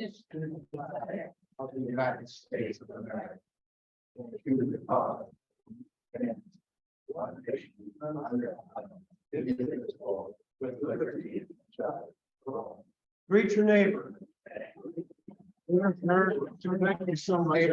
allegiance to the flag of the United States of America, and to the republic and one nation under God, indivisible, with liberty and justice for all. Greet your neighbor. Thank you so much.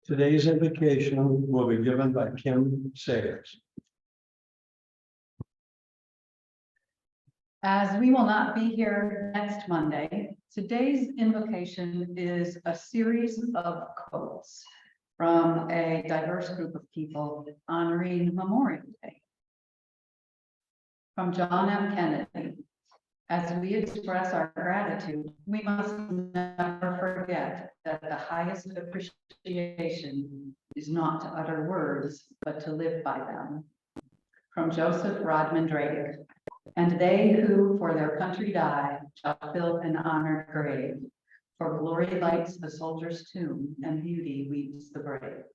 Today's invocation will be given by Kim Sayers. As we will not be here next Monday, today's invocation is a series of quotes from a diverse group of people honoring Memorial Day. From John F. Kennedy, as we express our gratitude, we must never forget that the highest appreciation is not to utter words, but to live by them. From Joseph Rodman Drake, and they who for their country die shall fill an honored grave, for glory lights the soldier's tomb and beauty weeps the brave.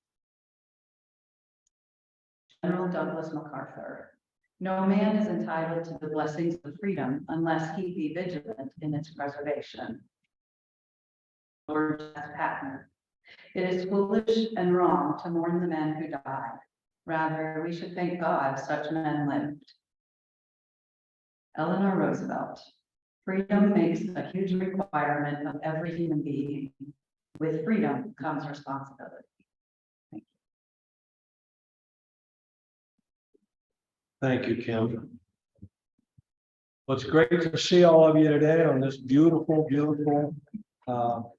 General Douglas MacArthur. No man is entitled to the blessings of freedom unless he be vigilant in its preservation. Lord Patton. It is foolish and wrong to mourn the men who died. Rather, we should thank God such men lived. Eleanor Roosevelt. Freedom makes a huge requirement of every human being. With freedom comes responsibility. Thank you, Kim. Well, it's great to see all of you today on this beautiful, beautiful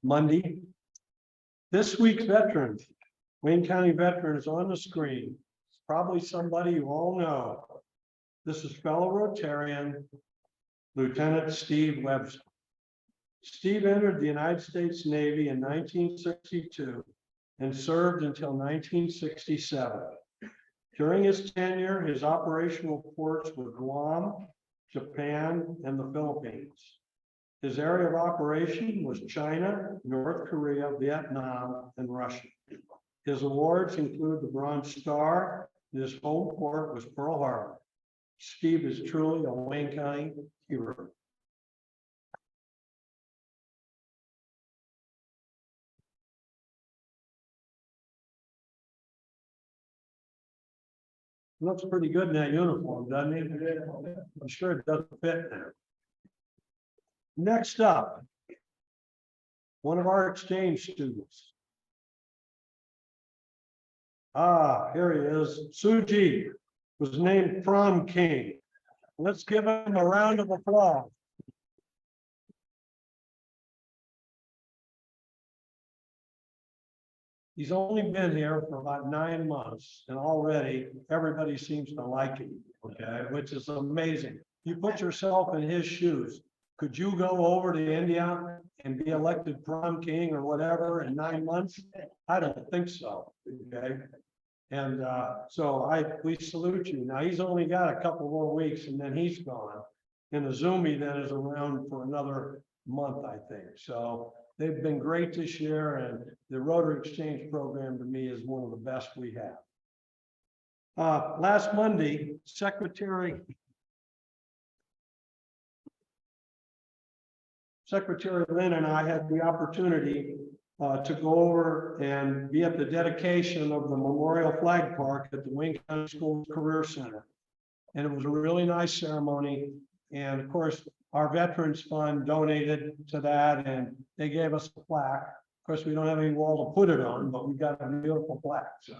Monday. This week's veteran, Wayne County veteran, is on the screen. It's probably somebody you all know. This is fellow Rotarian, Lieutenant Steve Webster. Steve entered the United States Navy in 1962 and served until 1967. During his tenure, his operational ports were Guam, Japan, and the Philippines. His area of operation was China, North Korea, Vietnam, and Russia. His awards include the Bronze Star, and his home port was Pearl Harbor. Steve is truly a Wayne County hero. Looks pretty good in that uniform, doesn't he? I'm sure it doesn't fit there. Next up, one of our exchange students. Here he is. Suji was named prom king. Let's give him a round of applause. He's only been here for about 9 months, and already everybody seems to like him, okay, which is amazing. You put yourself in his shoes. Could you go over to India and be elected prom king or whatever in 9 months? I don't think so, okay? And so we salute you. Now, he's only got a couple more weeks and then he's gone. And Azumi then is around for another month, I think. So they've been great this year, and the Rotary Exchange program to me is one of the best we have. Last Monday, Secretary Lynn and I had the opportunity to go over and be at the dedication of the Memorial Flag Park at the Wayne County Schools Career Center. And it was a really nice ceremony. And of course, our Veterans Fund donated to that, and they gave us a plaque. Of course, we don't have any wall to put it on, but we got a beautiful plaque. So.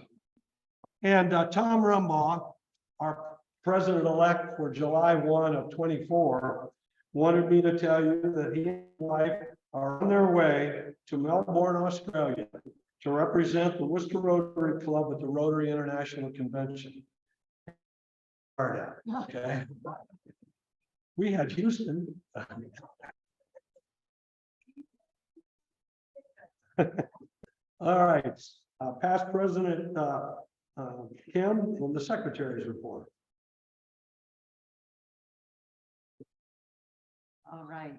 And Tom Rumbaugh, our president-elect for July 1 of 24, wanted me to tell you that he and his wife are on their way to Melbourne, Australia, to represent the Worcester Rotary Club at the Rotary International Convention. Okay. We had Houston. All right, past President Kim and the Secretary's report. All right.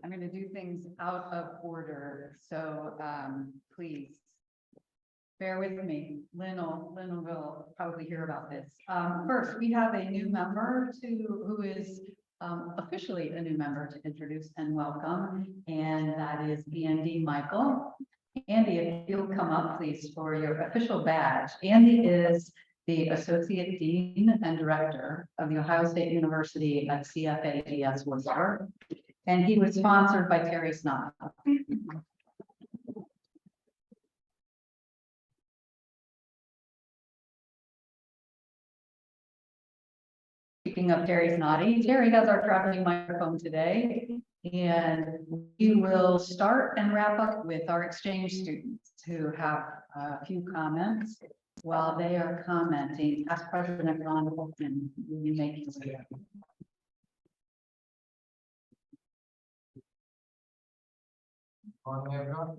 I'm going to do things out of order, so please bear with me. Lynn will probably hear about this. First, we have a new member who is officially a new member to introduce and welcome, and that is Andy Michael. Andy, if you'll come up, please, for your official badge. Andy is the Associate Dean and Director of the Ohio State University at CFAGS Worcester, and he was sponsored by Terry Snott. Speaking of Terry's naughty, Terry has our traveling microphone today, and we will start and wrap up with our exchange students who have a few comments. While they are commenting, past President Ron Holton, will you make his way? Morning, everyone.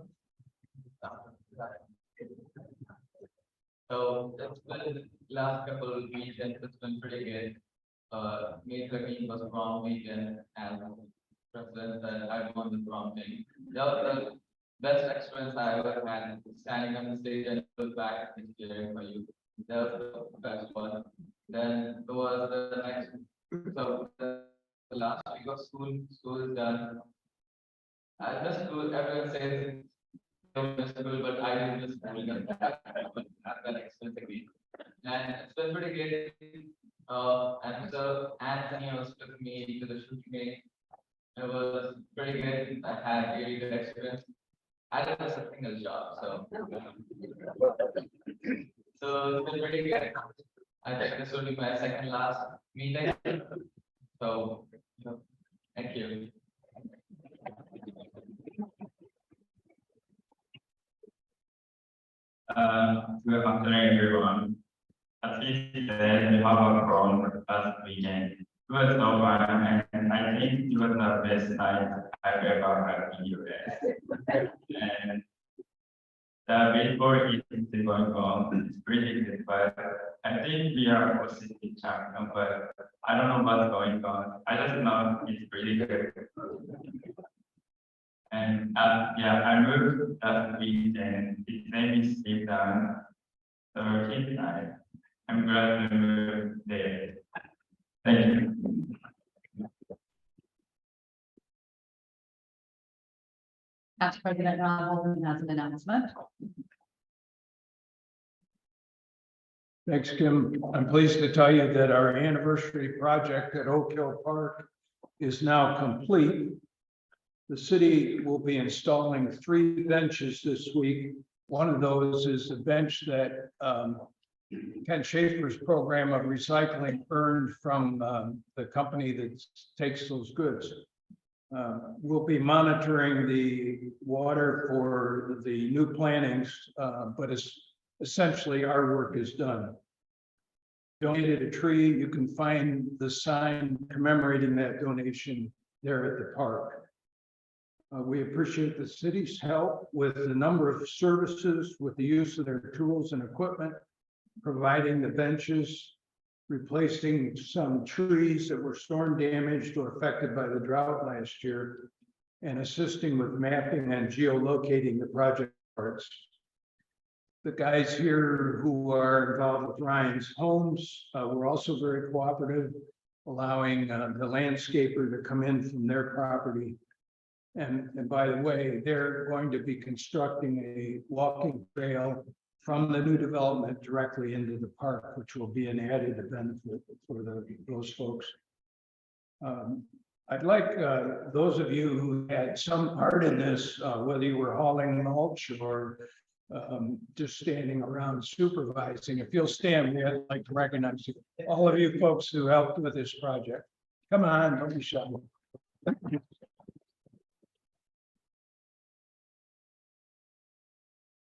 So it's been last couple of weekends, it's been pretty good. May 13th was prom weekend and President said I won the prom thing. That was the best experience I ever had, standing on the stage and look back and cheering for you. That was the best one. Then there was the next, so the last week of school is done. I miss school, everyone says I miss school, but I didn't miss school. That experience again. And it's been pretty good. And so Anthony was with me to the shooting game. It was pretty good. I had a really good experience. I didn't miss a single job, so it's been pretty good. I think this will be my second last meeting. So thank you. Good afternoon, everyone. As he said, we have a prom last weekend. It was so fun, and I think it was the best night I've ever had in the US. And the baseball is still going on. It's pretty good, but I think we are positive champion, but I don't know what's going on. I just know it's pretty good. And yeah, I moved last weekend. His name is Steve Dunn. So he's nice. I'm glad to move there. Thank you. Past President Ron Holton has an announcement. Thanks, Kim. I'm pleased to tell you that our anniversary project at Oak Hill Park is now complete. The city will be installing 3 benches this week. One of those is the bench that Ken Schaefer's program of recycling earned from the company that takes those goods. We'll be monitoring the water for the new plantings, but it's essentially our work is done. Donated a tree. You can find the sign commemorating that donation there at the park. We appreciate the city's help with a number of services, with the use of their tools and equipment, providing the benches, replacing some trees that were storm damaged or affected by the drought last year, and assisting with mapping and geolocating the project parts. The guys here who are involved with Ryan's Homes were also very cooperative, allowing the landscaper to come in from their property. And by the way, they're going to be constructing a walking trail from the new development directly into the park, which will be an added benefit for those folks. I'd like those of you who had some part in this, whether you were hauling mulch or just standing around supervising, if you'll stand, I'd like to recognize you, all of you folks who helped with this project. Come on, don't be shy.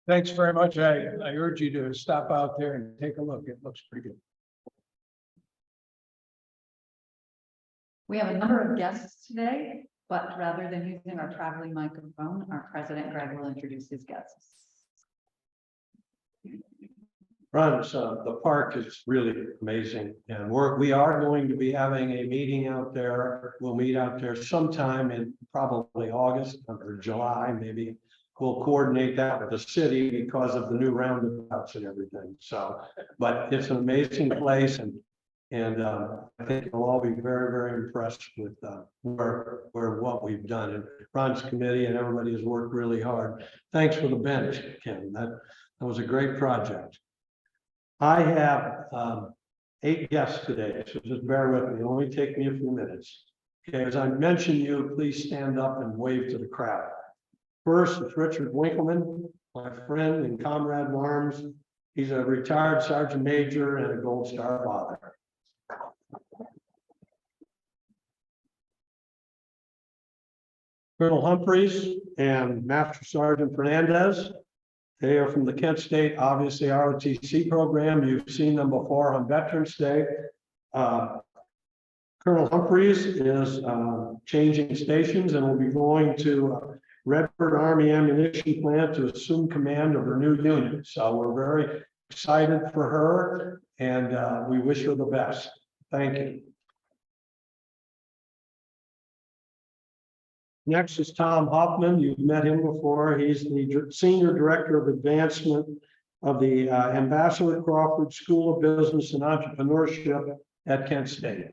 Thanks very much. I urge you to stop out there and take a look. It looks pretty good. We have a number of guests today. But rather than using our traveling microphone, our President Greg will introduce his guests. Runs, the park is really amazing, and we are going to be having a meeting out there. We'll meet out there sometime in probably August or July, maybe. We'll coordinate that with the city because of the new roundabouts and everything, so, but it's an amazing place, and I think you'll all be very, very impressed with, what we've done, and Ron's committee and everybody has worked really hard. Thanks for the bench, Ken, that was a great project. I have 8 guests today, so just bear with me. It'll only take me a few minutes. Okay, as I mentioned you, please stand up and wave to the crowd. First is Richard Winkleman, my friend and comrade in arms. He's a retired sergeant major and a Gold Star father. Colonel Humphreys and Master Sergeant Fernandez. They are from the Kent State, obviously ROTC program. You've seen them before on Veterans Day. Colonel Humphreys is changing stations and will be going to Redford Army Ammunition Plant to assume command of her new unit. So we're very excited for her, and we wish her the best. Thank you. Next is Tom Hoffman. You've met him before. He's the Senior Director of Advancement of the Ambassador Crawford School of Business and Entrepreneurship at Kent State.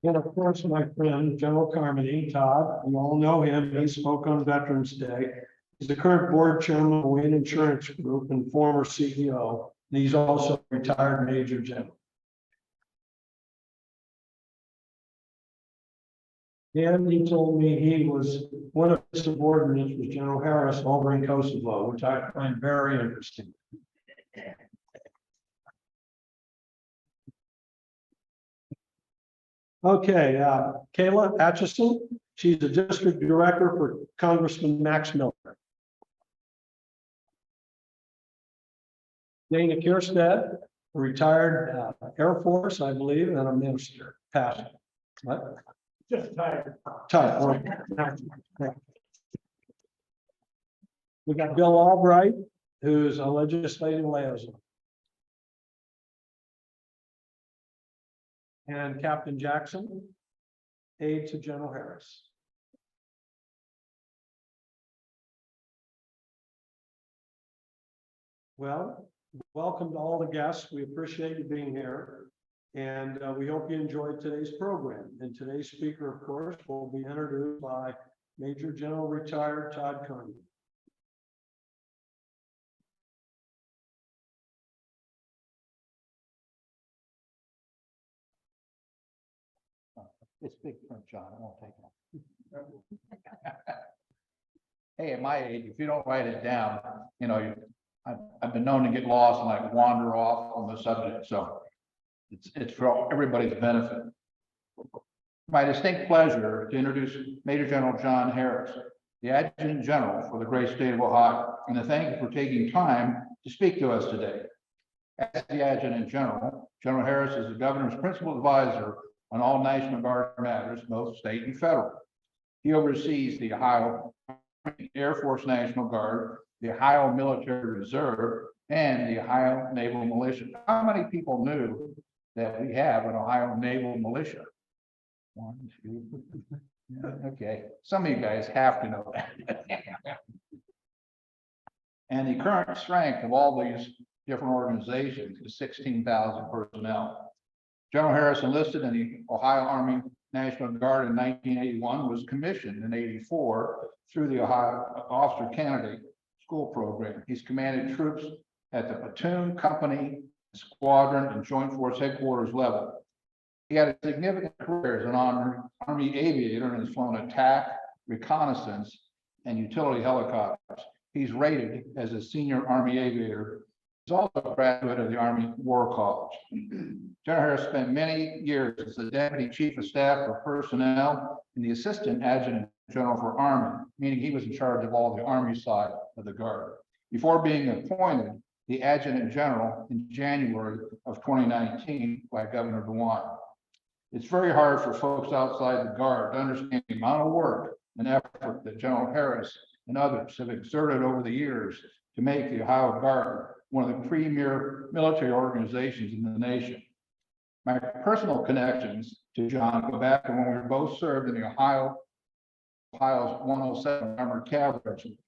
And of course, my friend, General Carmody, Todd, you all know him. He spoke on Veterans Day. He's the current board chairman of Wayne Insurance Group and former CEO. And he's also a retired Major General. And he told me he was one of his subordinates was General Harris over in Kosovo, which I find very interesting. Okay, Kayla Atchison, she's the district director for Congressman Max Miller. Dana Kierstead, retired Air Force, I believe, and a minister, pastor. What? Just tired. Tired. We got Bill Albright, who's a legislative liaison. And Captain Jackson, aide to General Harris. Well, welcome to all the guests. We appreciate you being here. And we hope you enjoyed today's program. And today's speaker, of course, will be introduced by Major General retired Todd Carney. It's big print, John. I won't take it. Hey, at my age, if you don't write it down, you know, I've been known to get lost and like wander off on the subject. So it's for everybody's benefit. My distinct pleasure to introduce Major General John Harris, the Adjutant General for the great state of Ohio, and to thank you for taking time to speak to us today. As the Adjutant General, General Harris is the governor's principal advisor on all National Guard matters, both state and federal. He oversees the Ohio Air Force National Guard, the Ohio Military Reserve, and the Ohio Naval Militia. How many people knew that we have an Ohio Naval Militia? 1, 2. Yeah, okay, some of you guys have to know that. And the current strength of all these different organizations is 16,000 personnel. General Harris enlisted in the Ohio Army National Guard in 1981, was commissioned in 84 through the Ohio Officer Candidate School Program. He's commanded troops at the platoon, company, squadron, and Joint Force Headquarters level. He had a significant career as an Army aviator and has flown attack, reconnaissance, and utility helicopters. He's rated as a senior Army aviator. He's also a graduate of the Army War College. General Harris spent many years as the Deputy Chief of Staff for Personnel and the Assistant Adjutant General for Army, meaning he was in charge of all the Army side of the Guard. Before being appointed the Adjutant General in January of 2019 by Governor DeWine. It's very hard for folks outside the Guard to understand the amount of work and effort that General Harris and others have exerted over the years to make the Ohio Guard one of the premier military organizations in the nation. My personal connections to John go back to when we both served in the Ohio's 107 Armored Cavalry Regiment.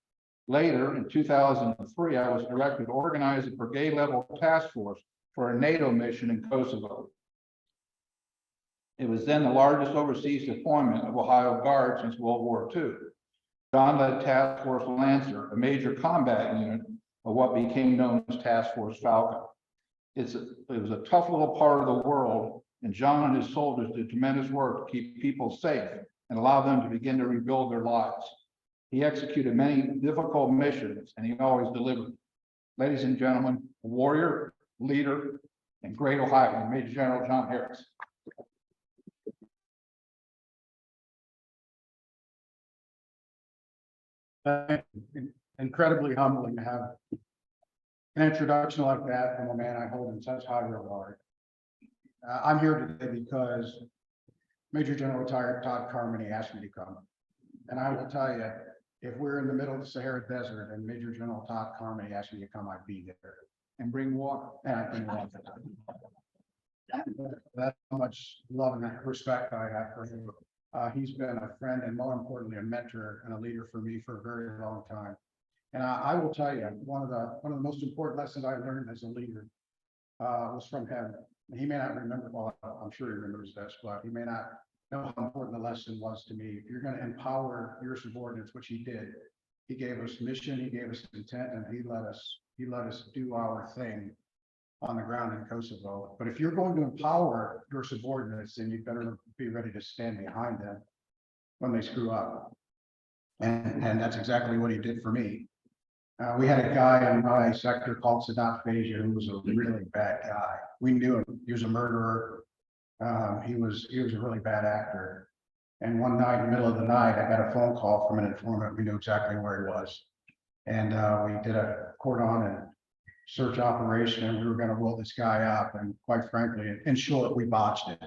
Later, in 2003, I was directed to organize a brigade-level task force for a NATO mission in Kosovo. It was then the largest overseas deployment of Ohio Guard since World War II. John led Task Force Lancer, a major combat unit of what became known as Task Force Falcon. It was a tough little part of the world, and John and his soldiers did tremendous work to keep people safe and allow them to begin to rebuild their lives. He executed many difficult missions, and he always delivered. Ladies and gentlemen, a warrior, leader, and great Ohioan, Major General John Harris. Incredibly humbling to have an introduction like that from a man I hold in such high regard. I'm here today because Major General retired Todd Carmody asked me to come. And I will tell you, if we're in the middle of the Sahara Desert and Major General Todd Carmody asked me to come, I'd be there and bring water. And I bring water. That's how much love and respect I have for him. He's been a friend and more importantly, a mentor and a leader for me for a very long time. And I will tell you, one of the most important lessons I learned as a leader was from him. He may not remember, well, I'm sure he remembers this, but he may not know how important the lesson was to me. If you're going to empower your subordinates, which he did, he gave us mission, he gave us intent, and he let us do our thing on the ground in Kosovo. But if you're going to empower your subordinates, then you better be ready to stand behind them when they screw up. And that's exactly what he did for me. We had a guy in my sector called Sadat Fazia, who was a really bad guy. We knew him. He was a murderer. He was a really bad actor. And one night, in the middle of the night, I got a phone call from an informant. We knew exactly where he was. And we did a cordon and search operation, and we were going to roll this guy up. And quite frankly, in short, we botched it.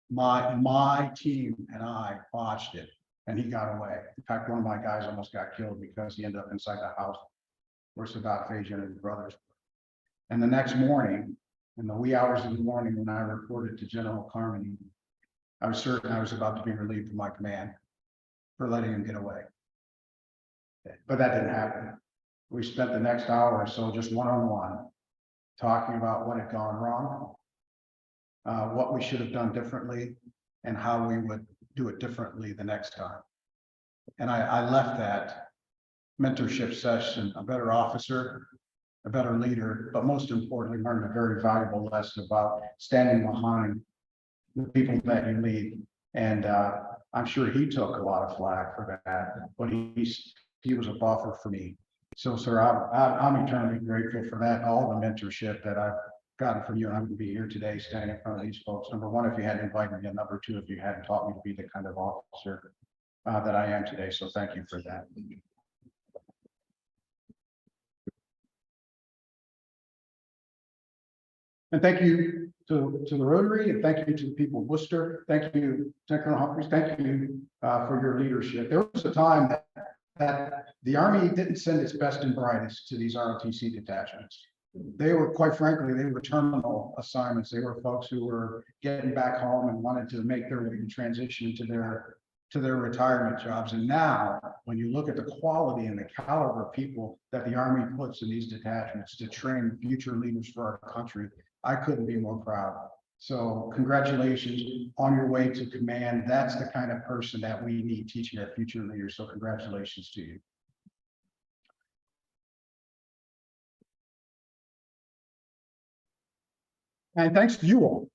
My team and I botched it, and he got away. In fact, one of my guys almost got killed because he ended up inside the house where Sadat Fazia and his brothers. And the next morning, in the wee hours of the morning, when I reported to General Carmody, I was certain I was about to be relieved from my command for letting him get away. But that didn't happen. We spent the next hour or so just one-on-one talking about what had gone wrong, what we should have done differently, and how we would do it differently the next time. And I left that mentorship session a better officer, a better leader, but most importantly, learned a very valuable lesson about standing behind the people that you lead. And I'm sure he took a lot of flack for that, but he was a buffer for me. So, sir, I'm eternally grateful for that, all the mentorship that I've gotten from you. And I wouldn't be here today standing in front of these folks. Number one, if you hadn't invited me, and number two, if you hadn't taught me to be the kind of officer that I am today. So thank you for that. And thank you to the Rotary, and thank you to the people of Worcester. Thank you, Colonel Humphreys. Thank you for your leadership. There was a time that the Army didn't send its best and brightest to these ROTC detachments. They were, quite frankly, they were terminal assignments. They were folks who were getting back home and wanted to make their way to transition to their retirement jobs. And now, when you look at the quality and the caliber of people that the Army puts in these detachments to train future leaders for our country, I couldn't be more proud. So congratulations on your way to command. That's the kind of person that we need teaching our future leaders. So congratulations to you. And thanks to you all,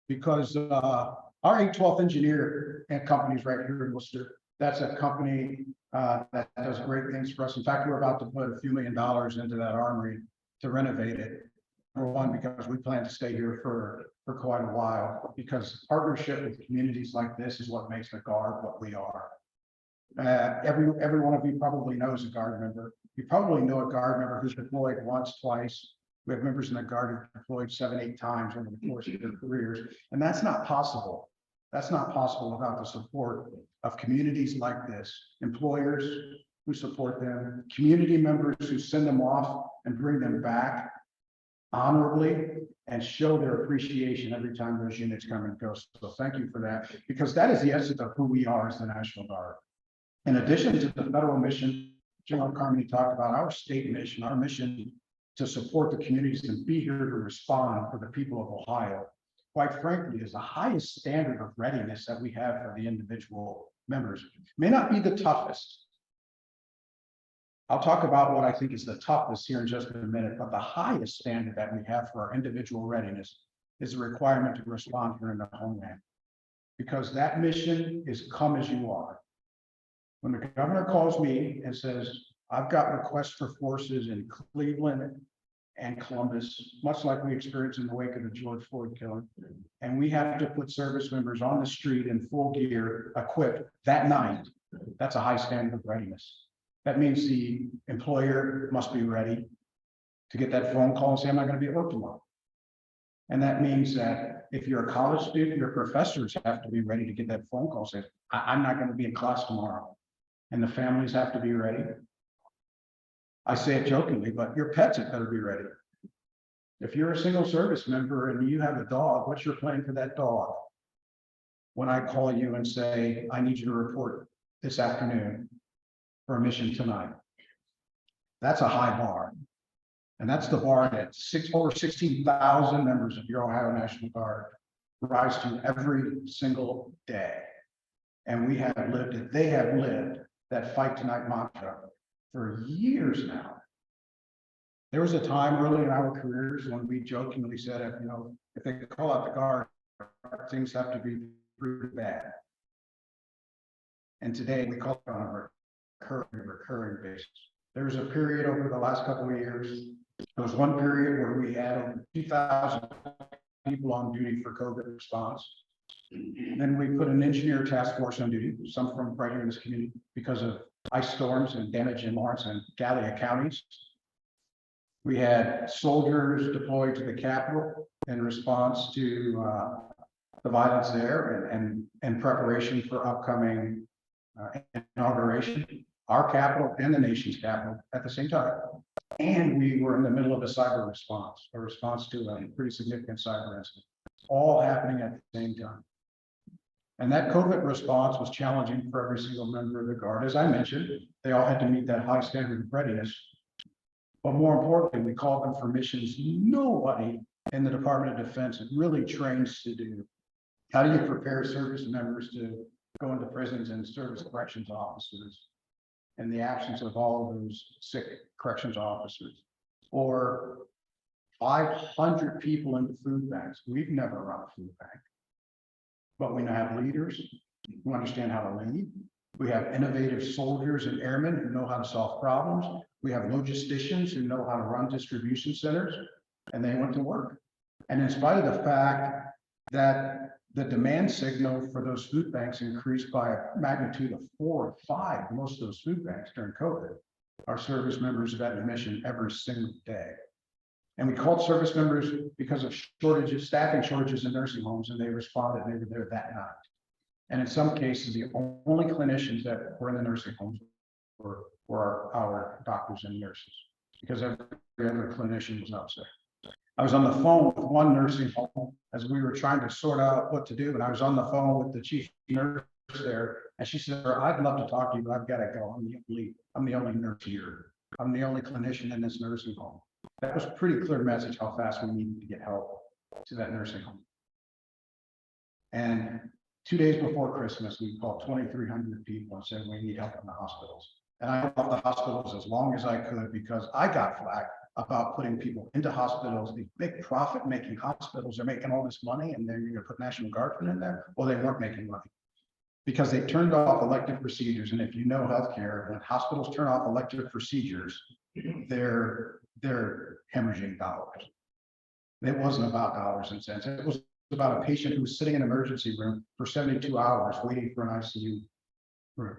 because our 812th Engineer and company is right here in Worcester. That's a company that does great things for us. In fact, we're about to put a few $1 million into that armory to renovate it. Number one, because we plan to stay here for quite a while, because partnership with communities like this is what makes the Guard what we are. Every one of you probably knows a Guard member. You probably know a Guard member who's deployed once, twice. We have members in the Guard who deployed 7, 8 times over the course of their careers, and that's not possible That's not possible without the support of communities like this, employers who support them, community members who send them off and bring them back honorably and show their appreciation every time those units come and go. So thank you for that, because that is the essence of who we are as the National Guard. In addition to the federal mission, General Carmody talked about our state mission, our mission to support the communities and be here to respond for the people of Ohio, quite frankly, is the highest standard of readiness that we have for the individual members. May not be the toughest. I'll talk about what I think is the toughest here in just a minute, but the highest standard that we have for our individual readiness is the requirement to respond here in the homeland. Because that mission is come as you are. When the governor calls me and says, I've got requests for forces in Cleveland and Columbus, much like we experienced in the wake of the George Floyd killing, and we have to put service members on the street in full gear, equipped that night, that's a high standard of readiness. That means the employer must be ready to get that phone call and say, I'm not going to be at work tomorrow. And that means that if you're a college student, your professors have to be ready to get that phone call, say, I'm not going to be in class tomorrow. And the families have to be ready. I say it jokingly, but your pets had better be ready. If you're a single service member and you have a dog, what's your plan for that dog? When I call you and say, I need you to report this afternoon for a mission tonight. That's a high bar. And that's the bar that over 16,000 members of your Ohio National Guard rise to every single day. And we have lived it, they have lived that fight tonight mantra for years now. There was a time early in our careers when we jokingly said, if they call out the guard, things have to be pretty bad. And today we call it on a recurring basis. There was a period over the last couple of years. There was one period where we had over 2,000 people on duty for COVID response. Then we put an engineer task force on duty, some from right here in this community, because of ice storms and damage in Lawrence and Gallia counties. We had soldiers deployed to the Capitol in response to the violence there and preparation for upcoming inauguration, our capital and the nation's capital at the same time. And we were in the middle of a cyber response, a response to a pretty significant cyber incident, all happening at the same time. And that COVID response was challenging for every single member of the Guard. As I mentioned, they all had to meet that high standard of readiness. But more importantly, we called them for missions nobody in the Department of Defense really trains to do. How do you prepare service members to go into prisons and serve as corrections officers in the absence of all of those sick corrections officers? Or 500 people into food banks. We've never run a food bank. But we now have leaders who understand how to lead. We have innovative soldiers and airmen who know how to solve problems. We have logisticians who know how to run distribution centers, and they went to work. And in spite of the fact that the demand signal for those food banks increased by a magnitude of 4 or 5, most of those food banks during COVID, our service members have had a mission every single day. And we called service members because of shortages, staffing shortages in nursing homes, and they responded, and they were there that night. And in some cases, the only clinicians that were in the nursing homes were our doctors and nurses, because every other clinician was upset. I was on the phone with one nursing home as we were trying to sort out what to do, and I was on the phone with the chief nurse there, and she said, I'd love to talk to you, but I've got to go. I'm the only nurse here. I'm the only clinician in this nursing home. That was a pretty clear message how fast we needed to get help to that nursing home. And 2 days before Christmas, we called 2,300 people and said, we need help in the hospitals. And I helped the hospitals as long as I could because I got flack about putting people into hospitals. These big profit-making hospitals are making all this money, and then you're going to put National Guardsmen in there. Well, they weren't making money because they turned off elective procedures. And if you know healthcare, when hospitals turn off elective procedures, they're hemorrhaging dollars. It wasn't about dollars and cents. It was about a patient who was sitting in an emergency room for 72 hours waiting for an ICU room.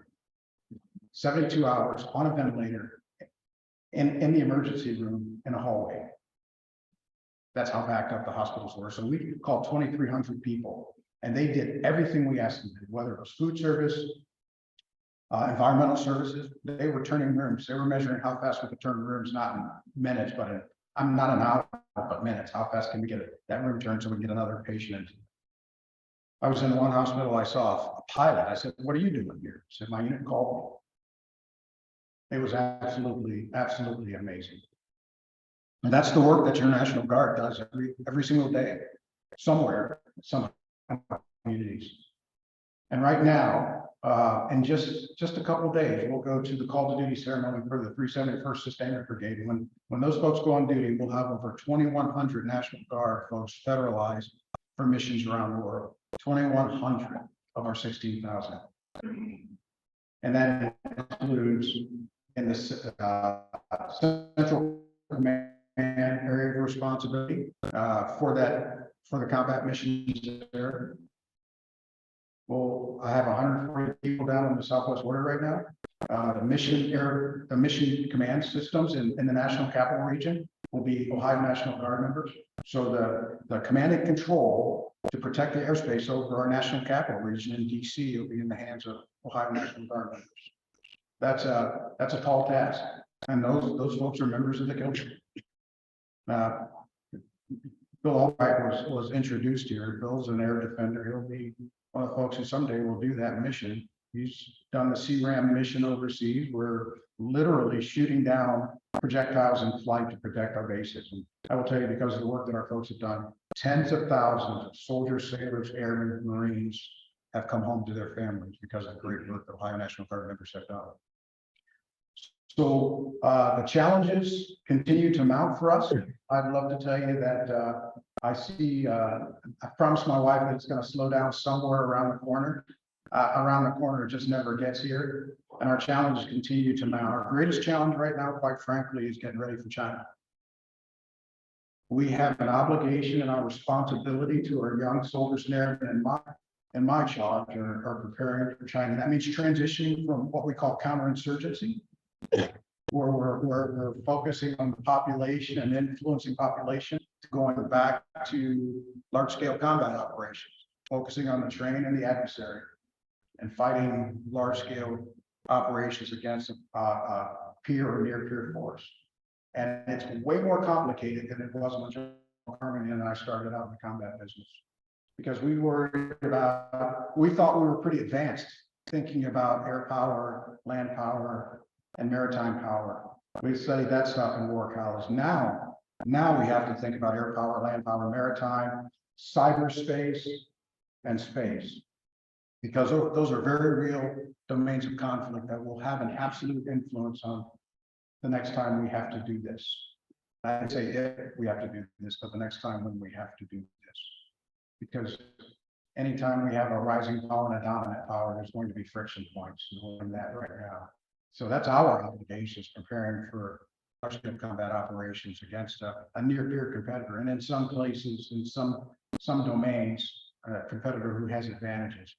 72 hours on a ventilator in the emergency room in a hallway. That's how backed up the hospitals were. So we called 2,300 people And they did everything we asked them to, do, whether it was food service, environmental services. They were turning rooms. They were measuring how fast we could turn rooms, not in minutes, but in, I'm not an hour, but minutes. How fast can we get that room turned so we can get another patient in? I was in one hospital, I saw a pilot. I said, "What are you doing here?" He said, "My unit called me." It was absolutely, absolutely amazing. And that's the work that your National Guard does every single day, somewhere, some communities. And right now, in just a couple of days, we'll go to the call to duty ceremony for the 371st Sustainment Brigade. When those folks go on duty, we'll have over 2,100 National Guard folks federalized for missions around the world. 2,100 of our 16,000. And that includes in the Central Command area of responsibility for the combat missions there. Well, I have 140 people down on the southwest border right now. The mission command systems in the National Capital Region will be Ohio National Guard members. So the command and control to protect the airspace over our National Capital Region in DC will be in the hands of Ohio National Guard members. That's a tall task, and those folks are members of the Guild. Bill Albright was introduced here. Bill's an air defender. He'll be one of the folks who someday will do that mission. He's done the CRAM mission overseas. We're literally shooting down projectiles in flight to protect our bases. And I will tell you, because of the work that our folks have done, tens of thousands of soldiers, sailors, airmen, Marines have come home to their families because of the great work that Ohio National Guard members have done. So the challenges continue to mount for us. I'd love to tell you that I promised my wife that it's going to slow down somewhere around the corner. Around the corner, it just never gets here. And our challenges continue to mount. Our greatest challenge right now, quite frankly, is getting ready for China. We have an obligation and our responsibility to our young soldiers and airmen in my charge are preparing for China. That means transitioning from what we call counterinsurgency, where we're focusing on the population and influencing population, to going back to large-scale combat operations, focusing on the terrain and the adversary, and fighting large-scale operations against a peer or near-peer force. And it's way more complicated than it was when General Harmon and I started out in the combat business, because we thought we were pretty advanced, thinking about air power, land power, and maritime power. We studied that stuff in war college. Now we have to think about air power, land power, maritime, cyberspace, and space, because those are very real domains of conflict that will have an absolute influence on the next time we have to do this. I say if we have to do this, but the next time when we have to do this, because anytime we have a rising power and a dominant power, there's going to be friction points. We're in that right now. So that's our obligation, is preparing for large-scale combat operations against a near-peer competitor, and in some places, in some domains, a competitor who has advantages.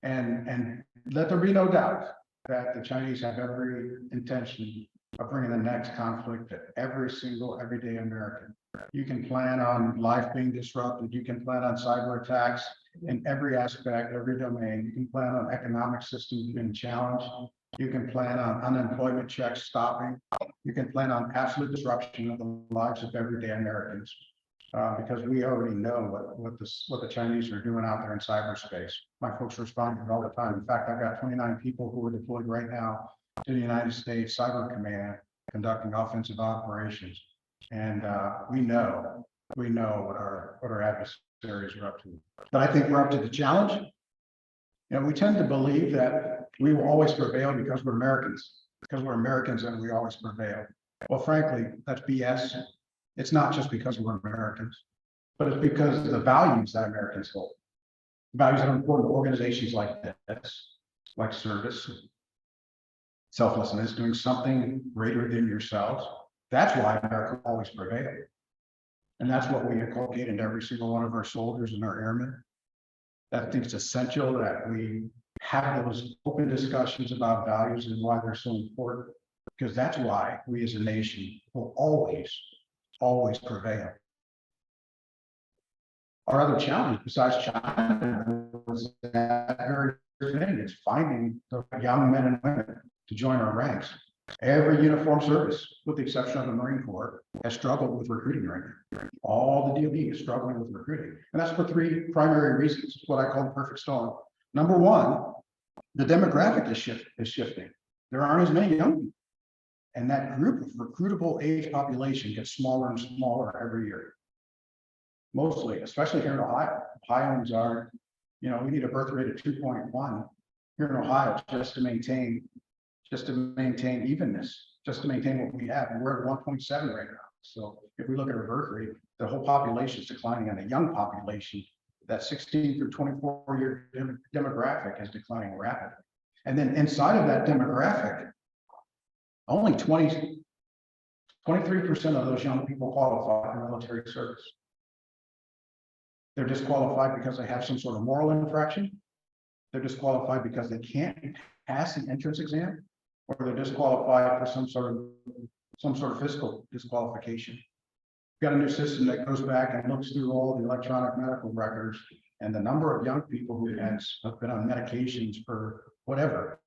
And let there be no doubt that the Chinese have every intention of bringing the next conflict to every single everyday American. You can plan on life being disrupted. You can plan on cyber attacks in every aspect, every domain. You can plan on economic systems being challenged. You can plan on unemployment checks stopping. You can plan on absolute disruption of the lives of everyday Americans, because we already know what the Chinese are doing out there in cyberspace. My folks respond to it all the time. In fact, I've got 29 people who are deployed right now to the United States Cyber Command, conducting offensive operations. And we know what our adversaries are up to. But I think we're up to the challenge. You know, we tend to believe that we will always prevail because we're Americans. Because we're Americans and we always prevail. Well, frankly, that's BS. It's not just because we're Americans, but it's because of the values that Americans hold. Values that are important to organizations like this, like service, selflessness, doing something greater than yourselves. That's why America will always prevail. And that's what we inculcate into every single one of our soldiers and our airmen. I think it's essential that we have those open discussions about values and why they're so important, because that's why we as a nation will always prevail. Our other challenge besides China was that very thing, it's finding the young men and women to join our ranks. Every uniformed service, with the exception of the Marine Corps, has struggled with recruiting right now. All the DoD is struggling with recruiting, and that's for three primary reasons. It's what I call the perfect storm. Number one, the demographic is shifting. There aren't as many young people, and that group of recruitable age population gets smaller and smaller every year. Mostly, especially here in Ohio. Ohioans are, we need a birth rate of 2.1 here in Ohio just to maintain evenness, just to maintain what we have. And we're at 1.7 right now. So if we look at our birth rate, the whole population is declining, and the young population, that 16 through 24 year demographic is declining rapidly. And then inside of that demographic, only 23% of those young people qualify for military service. They're disqualified because they have some sort of moral infraction. They're disqualified because they can't pass the entrance exam, or they're disqualified for some sort of physical disqualification. We've got a new system that goes back and looks through all the electronic medical records, and the number of young people who have been on medications for whatever,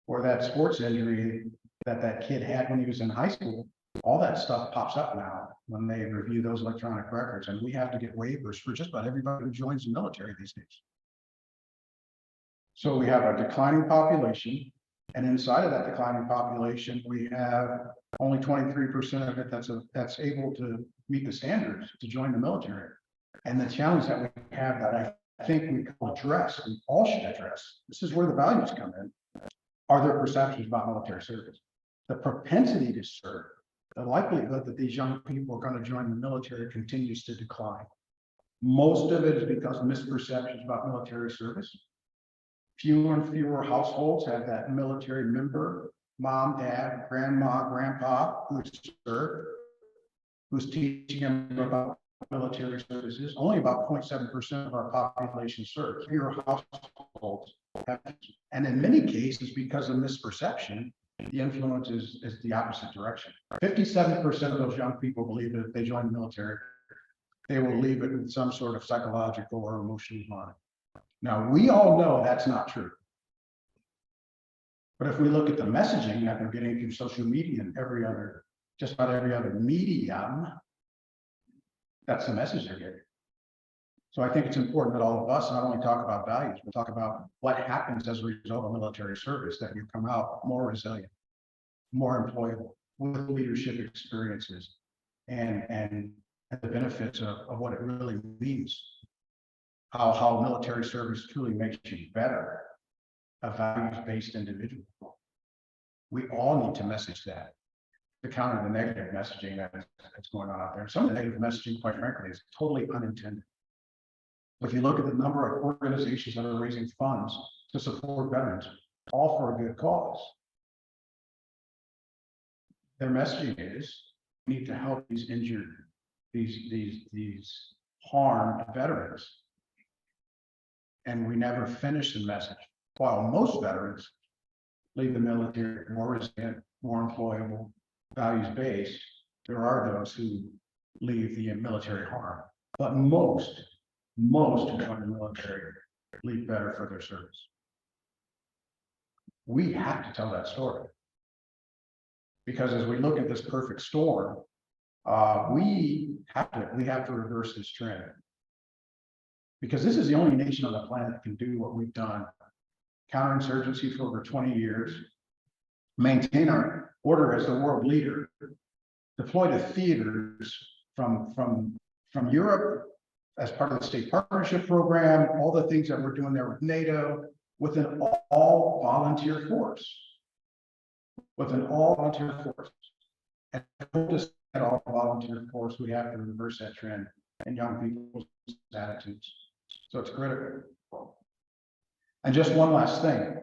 or that sports injury that kid had when he was in high school. All that stuff pops up now when they review those electronic records, and we have to get waivers for just about everybody who joins the military these days. So we have a declining population, and inside of that declining population, we have only 23% of it that's able to meet the standards to join the military. And the challenge that we have that I think we all should address, this is where the values come in, are their perceptions about military service. The propensity to serve, the likelihood that these young people are going to join the military continues to decline. Most of it is because of misperceptions about military service. Fewer and fewer households have that military member, mom, dad, grandma, grandpa, who's served, who's teaching them about military services. Only about 0.7% of our population serves. Fewer households have, and in many cases, because of misperception, the influence is the opposite direction. 57% of those young people believe that if they join the military, they will leave it with some sort of psychological or emotional bond. Now, we all know that's not true. But if we look at the messaging that they're getting through social media and just about every other medium, that's the message they're getting. So I think it's important that all of us not only talk about values, but talk about what happens as a result of military service, that you come out more resilient, more employable, with leadership experiences, and the benefits of what it really means. How military service truly makes you better, a values-based individual. We all need to message that to counter the negative messaging that's going on out there. Some of the negative messaging, quite frankly, is totally unintended. If you look at the number of organizations that are raising funds to support veterans, all for a good cause, their messaging is we need to help these injured, these harmed veterans. And we never finish the message. While most veterans leave the military more resilient, more employable, values-based, there are those who leave the military harm. But most who join the military leave better for their service. We have to tell that story. Because as we look at this perfect storm, we have to reverse this trend. Because this is the only nation on the planet that can do what we've done. Counterinsurgency for over 20 years, maintain our order as the world leader, deploy to theaters from Europe as part of the State Partnership Program, all the things that we're doing there with NATO, with an all volunteer force. And to get all volunteer force, we have to reverse that trend in young people's attitudes. So it's critical. And just one last thing.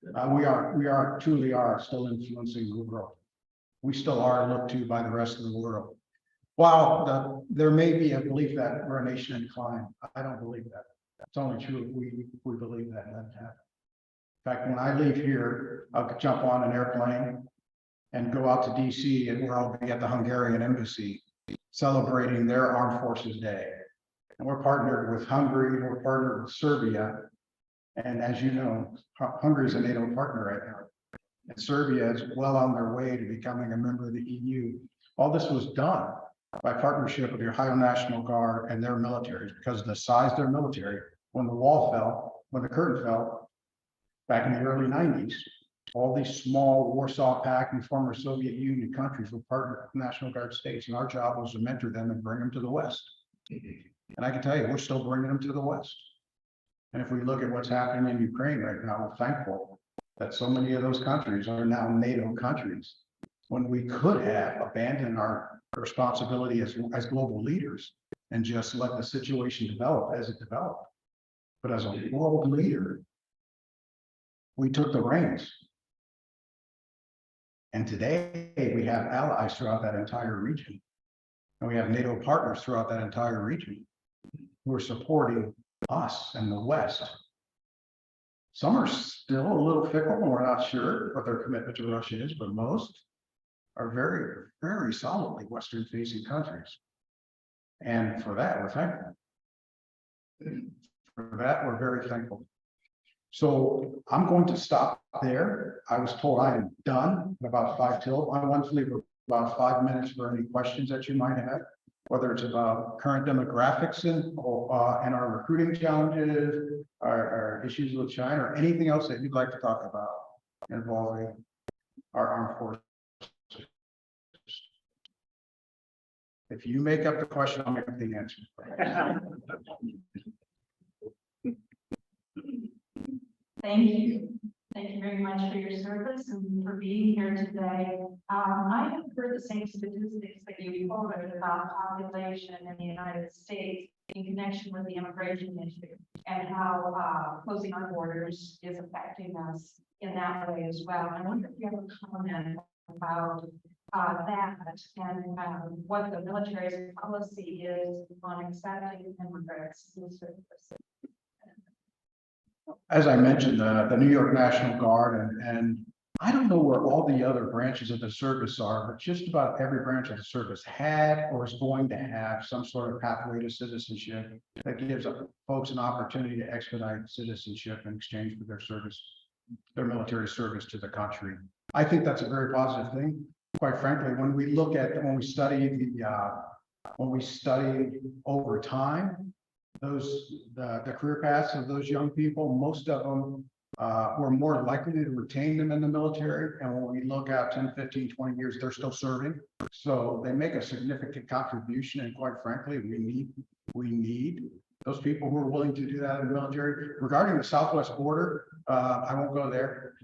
We truly are still influencing the world. We still are looked to by the rest of the world. While there may be a belief that we're a nation in decline, I don't believe that. It's only true if we believe that happen. In fact, when I leave here, I'll jump on an airplane and go out to DC, and where I'll be at the Hungarian embassy celebrating their Armed Forces Day. And we're partnered with Hungary, we're partnered with Serbia. And as you know, Hungary is a NATO partner right now. And Serbia is well on their way to becoming a member of the EU. All this was done by partnership with the Ohio National Guard and their militaries because of the size of their military. When the wall fell, when the curtain fell, back in the early 90s, all these small Warsaw Pact and former Soviet Union countries were partnered with National Guard states, and our job was to mentor them and bring them to the West. And I can tell you, we're still bringing them to the West. And if we look at what's happening in Ukraine right now, we're thankful that so many of those countries are now NATO countries, when we could have abandoned our responsibility as global leaders and just let the situation develop as it developed. But as a world leader, we took the reins. And today we have allies throughout that entire region. And we have NATO partners throughout that entire region who are supporting us and the West. Some are still a little fickle and we're not sure what their commitment to Russia is, but most are very, very solidly Western facing countries. And for that, we're thankful. For that, we're very thankful. So I'm going to stop there. I was told I am done at about 5 till. I want to leave about 5 minutes for any questions that you might have, whether it's about current demographics and our recruiting challenges, our issues with China, or anything else that you'd like to talk about involving our armed forces. If you make up the question, I'll make up the answer. Thank you. Thank you very much for your service and for being here today. I have heard the same statistics that you quoted about population in the United States in connection with the immigration issue and how closing our borders is affecting us in that way as well. I wonder if you have a comment about that and what the military's policy is on accepting immigrants in service. As I mentioned, the New York National Guard, and I don't know where all the other branches of the service are, but just about every branch of the service had or is going to have some sort of pathway to citizenship that gives folks an opportunity to expedite citizenship in exchange for their service, their military service to the country. I think that's a very positive thing. Quite frankly, when we study over time, the career paths of those young people, most of them we're more likely to retain them in the military. And when we look out 10, 15, 20 years, they're still serving. So they make a significant contribution. And quite frankly, we need those people who are willing to do that in the military. Regarding the Southwest border, I won't go there.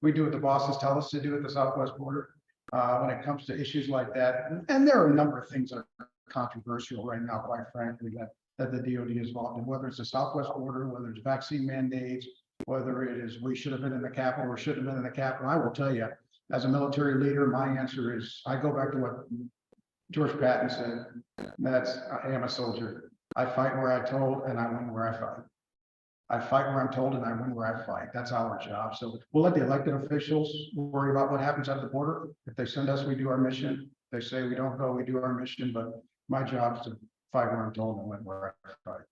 We do what the bosses tell us to do at the Southwest border when it comes to issues like that. And there are a number of things that are controversial right now, quite frankly, that the DoD is involved in, whether it's the Southwest border, whether it's vaccine mandates, whether it is we should have been in the Capitol or shouldn't have been in the Capitol. I will tell you, as a military leader, my answer is I go back to what George Patton said. That's I am a soldier. I fight where I'm told and I win where I fight. I fight where I'm told and I win where I fight. That's our job. So we'll let the elected officials worry about what happens at the border. If they send us, we do our mission. If they say we don't go, we do our mission. But my job is to fight where I'm told and win where I fight.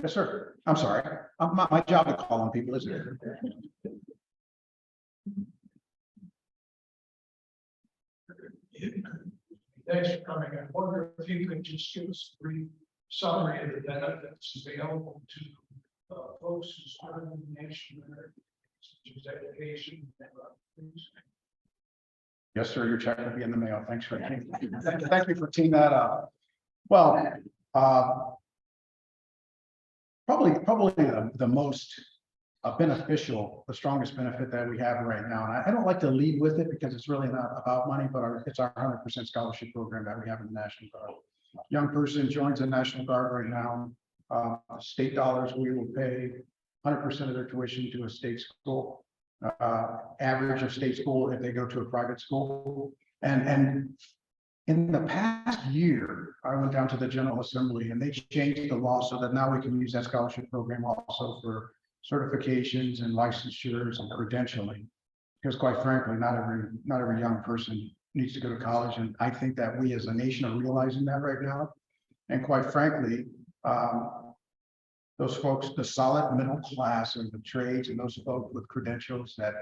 Yes, sir. I'm sorry. My job to call on people, isn't it? Thanks for coming. I wonder if you could just give us a brief summary of the benefits available to folks who serve in the nation, such as education and things. Yes, sir. Your check will be in the mail. Thanks for thank you for teeing that up. Well, probably the most beneficial, the strongest benefit that we have right now. And I don't like to lead with it because it's really not about money, but it's our 100% scholarship program that we have in the National Guard. Young person joins the National Guard right now. State dollars, we will pay 100% of their tuition to a state school. Average of state school if they go to a private school. And in the past year, I went down to the General Assembly and they changed the law so that now we can use that scholarship program also for certifications and licensures and credentialing. Because quite frankly, not every young person needs to go to college, and I think that we as a nation are realizing that right now. And quite frankly, those folks, the solid middle class and the trades and those folks with credentials that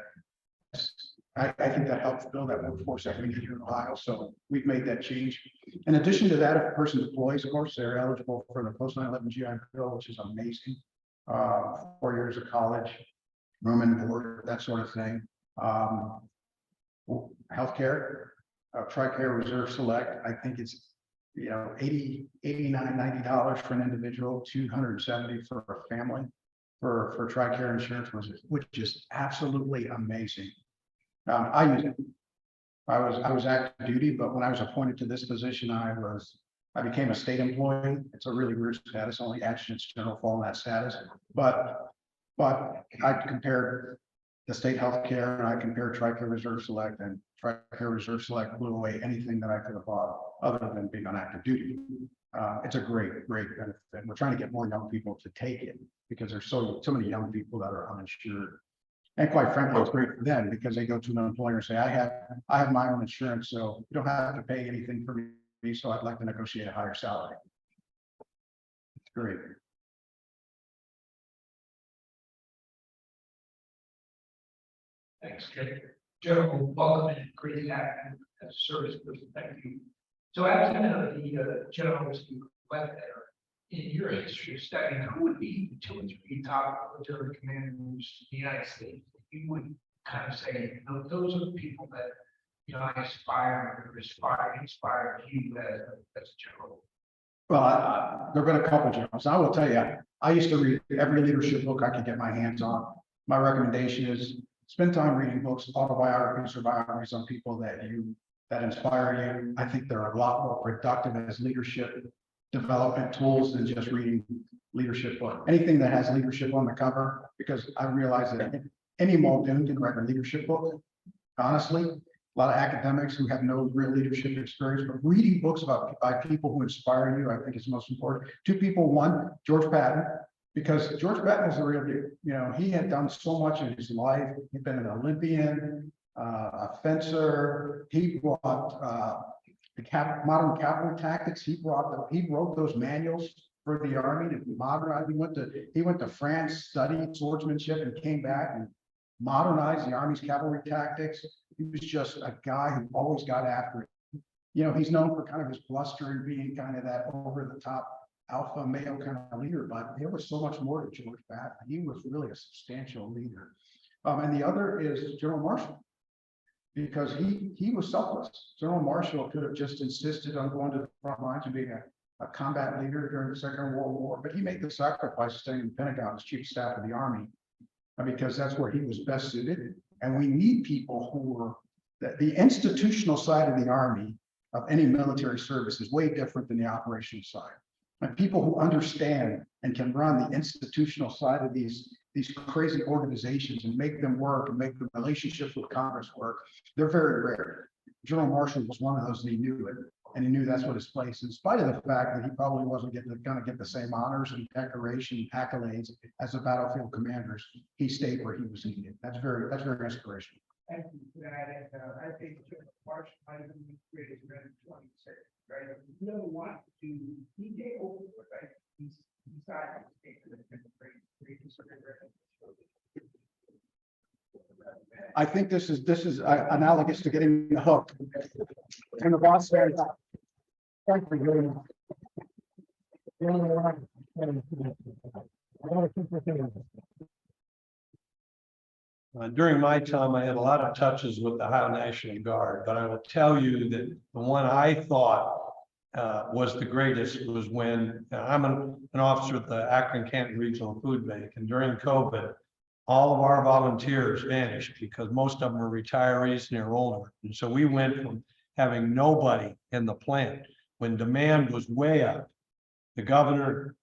I think that helps build that workforce that we need here in Ohio. So we've made that change. In addition to that, if a person deploys, of course, they're eligible for the post 9/11 GI Bill, which is amazing. 4 years of college, room and board, that sort of thing. Healthcare, TRICARE Reserve Select, I think it's, $80, $89, $90 for an individual, $270 for a family for TRICARE insurance, which is absolutely amazing. I use it. I was active duty, but when I was appointed to this position, I became a state employee. It's a really weird status, only adjutants general fall in that status. But I compared the state health care and I compared TRICARE Reserve Select, and TRICARE Reserve Select blew away anything that I could have bought other than being on active duty. It's a great benefit. We're trying to get more young people to take it because there's so many young people that are uninsured. And quite frankly, it's great for them because they go to an employer and say, I have my own insurance, so you don't have to pay anything for me, so I'd like to negotiate a higher salary. It's great. Thanks, General, welcome and great to have you as a service person. Thank you. So as the generals who went there, in your history of studying, who would be the 2 or 3 top military commanders in the United States? You would kind of say, those are the people that, I inspired you as a general. Well, there have been a couple of generals. I will tell you, I used to read every leadership book I could get my hands on. My recommendation is spend time reading books, autobiographies or biographies on people that inspire you. I think they're a lot more productive as leadership development tools than just reading leadership book. Anything that has leadership on the cover, because I realize that any Muldoon can write a leadership book. Honestly, a lot of academics who have no real leadership experience, but reading books by people who inspire you, I think is most important. 2 people, one, George Patton, because George Patton was a real dude. He had done so much in his life. He'd been an Olympian, a fencer. He brought the modern cavalry tactics. He wrote those manuals for the Army to modernize. He went to France, studied swordsmanship, and came back and modernized the Army's cavalry tactics. He was just a guy who always got after it. He's known for kind of his bluster and being kind of that over the top alpha male kind of leader, but there was so much more to George Patton. He was really a substantial leader. And the other is General Marshall, because he was selfless. General Marshall could have just insisted on going to the front lines and being a combat leader during the Second World War, but he made the sacrifice of staying in the Pentagon as Chief of Staff of the Army, because that's where he was best suited. And we need people who were the institutional side of the Army of any military service is way different than the operational side. And people who understand and can run the institutional side of these crazy organizations and make them work and make the relationships with Congress work, they're very rare. General Marshall was one of those, and he knew it, and he knew that's what his place, in spite of the fact that he probably wasn't going to get the same honors and decoration and accolades as the battlefield commanders. He stayed where he was needed. That's very inspirational. Thank you for that. And I think General Marshall might have been the greatest man in 26, right? He never wanted to, he take over, right? He decided to take the greatest. I think this is analogous to getting the hook. And the boss said, thank you very much. During my time, I had a lot of touches with the Ohio National Guard, but I will tell you that the one I thought was the greatest was when I'm an officer at the Akron Canton Regional Food Bank, and during COVID, all of our volunteers vanished because most of them were retirees and they're older. And so we went from having nobody in the plant when demand was way up. The governor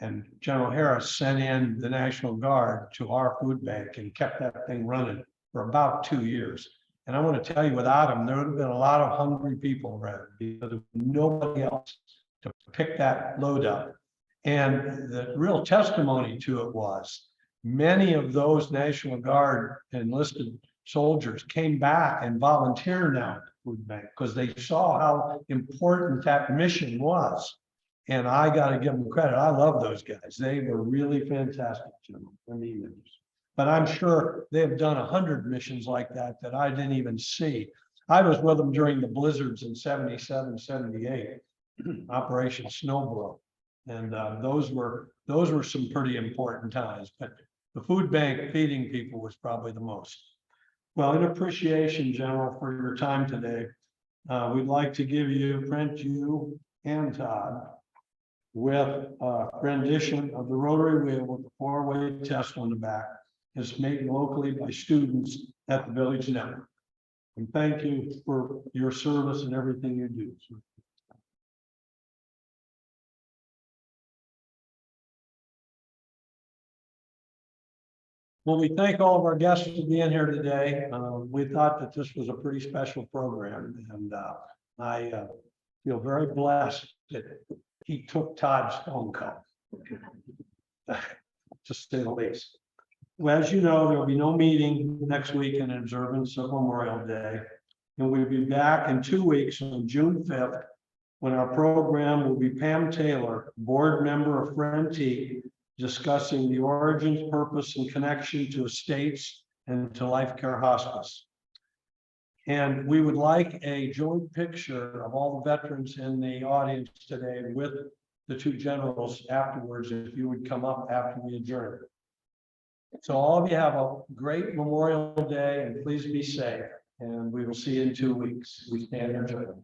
and General Harris sent in the National Guard to our food bank and kept that thing running for about 2 years. And I want to tell you, without them, there would have been a lot of hungry people around because there was nobody else to pick that load up. And the real testimony to it was many of those National Guard enlisted soldiers came back and volunteered now at the food bank because they saw how important that mission was. And I got to give them credit. I love those guys. They were really fantastic, Jim. I mean, but I'm sure they've done 100 missions like that I didn't even see. I was with them during the blizzards in 77, 78, Operation Snowblow. And those were some pretty important times, but the food bank feeding people was probably the most. Well, in appreciation, General, for your time today, we'd like to give you, Brent, you and Todd, with a rendition of the rotary wheel with the 4-way test on the back. It's made locally by students at the Village Network. And thank you for your service and everything you do. Well, we thank all of our guests for being here today. We thought that this was a pretty special program, and I feel very blessed that he took Todd's phone call. To say the least. Well, as you know, there will be no meeting next week in observance of Memorial Day. And we'll be back in 2 weeks on June 5th, when our program will be Pam Taylor, board member of Friend-T, discussing the origins, purpose, and connection to estates and to Life Care Hospice. And we would like a joint picture of all the veterans in the audience today with the two generals afterwards, if you would come up after we adjourn. So all of you have a great Memorial Day, and please be safe. And we will see you in 2 weeks. We stand adjourned.